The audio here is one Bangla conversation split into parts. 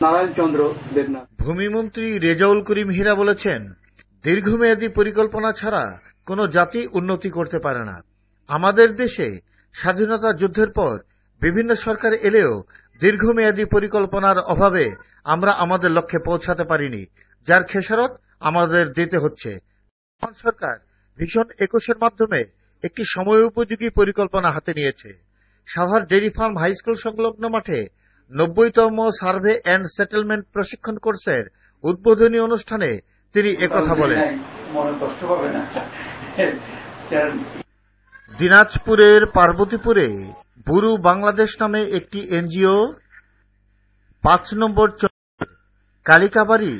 নারায়ণ চন্দ্র দেবনাথ। ভূমিমন্ত্রী রেজাউল করিম হীরা বলেছেন, দীর্ঘমেয়াদী পরিকল্পনা ছাড়া কোনো জাতি উন্নতি করতে পারে না। আমাদের দেশে স্বাধীনতা যুদ্ধের পর বিভিন্ন সরকার এলেও দীর্ঘমেয়াদী পরিকল্পনার অভাবে আমরা আমাদের লক্ষ্যে পৌঁছাতে পারিনি, যার খেসারত আমাদের দিতে হচ্ছে। সরকার ভিশন 21-এর মাধ্যমে একটি সময়োপযোগী পরিকল্পনা হাতে নিয়েছে। Savar dairy farm high school সংলগ্ন মাঠে 90তম সার্ভে অ্যান্ড সেটেলমেন্ট প্রশিক্ষণ কোর্সের উদ্বোধনী অনুষ্ঠানে তিনি একথা বলেন। দিনাজপুরের পার্বতীপুরে বুরু বাংলাদেশ নামে একটি এনজিও 5 নম্বর কালিকাবাড়ি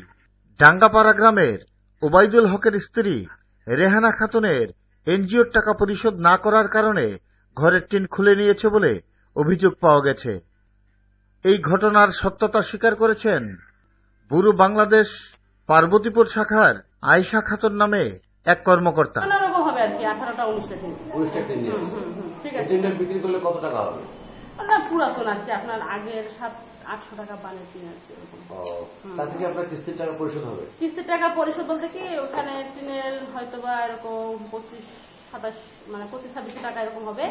ডাঙ্গাপাড়া গ্রামের ওবায়দুল হকের স্ত্রী রেহানা খাতুনের এনজিওর টাকা পরিশোধ না করার কারণে ঘরের টিন খুলে নিয়েছে বলে অভিযোগ পাওয়া গেছে। এই ঘটনার সত্যতা স্বীকার করেছেন বুরু বাংলাদেশ পার্বতীপুর শাখার আয়েশা খাতুন নামে এক কর্মকর্তা। পুরাতন আর কি, আপনার আগের 700-800 টাকা বানের টিন আর কি। তাতে কি আপনার কিস্তির টাকা পরিশোধ হবে? কিস্তির টাকা পরিশোধ বলতে কি, ওখানে টিনের হয়তো বা এরকম 25-27 টাকা এরকম হবে,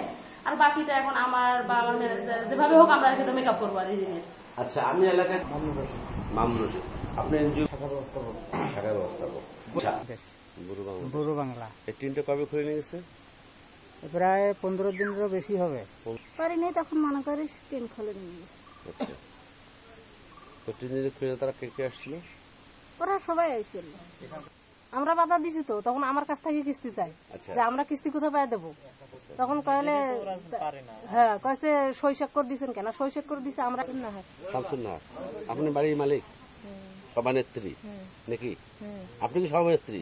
আর বাকিটা এখন আমার বা আমার ম্যানেজার যেভাবে হোক আমরা এটা মেকআপ করবো আর এই। আচ্ছা, আমি এলাকায় মামুন রশিদ, আপনি এনজিও শাখা ব্যবস্থাপক। বুরু বাংলা। এই টিনটা কবে খুলে নিয়ে গেছে? প্রায় 15 দিনেরও বেশি হবে। পারিনি তখন মনে করিস টিন খুলে নিয়ে গেছে। আচ্ছা, তো টিন খুলে তারা কে কে আসছিল? ওরা সবাই আইছিল। আমরা বাধা দিছি তো, তখন আমার কাছ থেকে কিস্তি চাই, যে আমরা কিস্তি কোথায় পাই দেবো। তখন কইলে হ্যাঁ কয়েছে সই স্বাক্ষর দিচ্ছেন কেন, সই স্বাক্ষর দিছে আমরা না। শামসুন না, আপনি বাড়ির মালিক, সভানেত্রী নাকি? আপনি কি সভানেত্রী?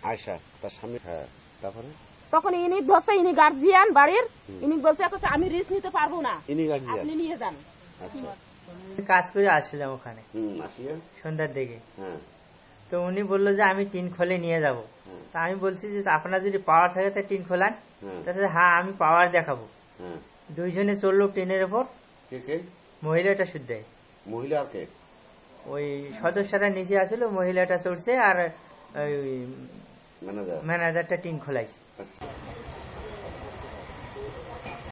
আয়শা তার স্বামী। হ্যাঁ, তারপরে তখন ইনি ধরছে, ইনি গার্জিয়ান বাড়ির, ইনি বলছে আমি রিস্ক নিতে পারবো না, ইনি গার্জিয়ান, আপনি নিয়ে যান। আচ্ছা, কাজ করে আসছিলাম ওখানে সন্ধ্যার দিকে, তো উনি বললো যে আমি টিন খোলে নিয়ে যাব। তা আমি বলছি যে আপনার যদি পাওয়ার থাকে তা টিন খোলান। তাহলে হ্যাঁ আমি পাওয়ার দেখাবো। দুইজনে চললো ট্রেনের ওপর, মহিলাটা শুদ্ধ। মহিলা কে? ওই সদস্যরা নিচে আসলো, মহিলাটা চড়ছে আর ওই ম্যানেজারটা টিন খোলাইছে।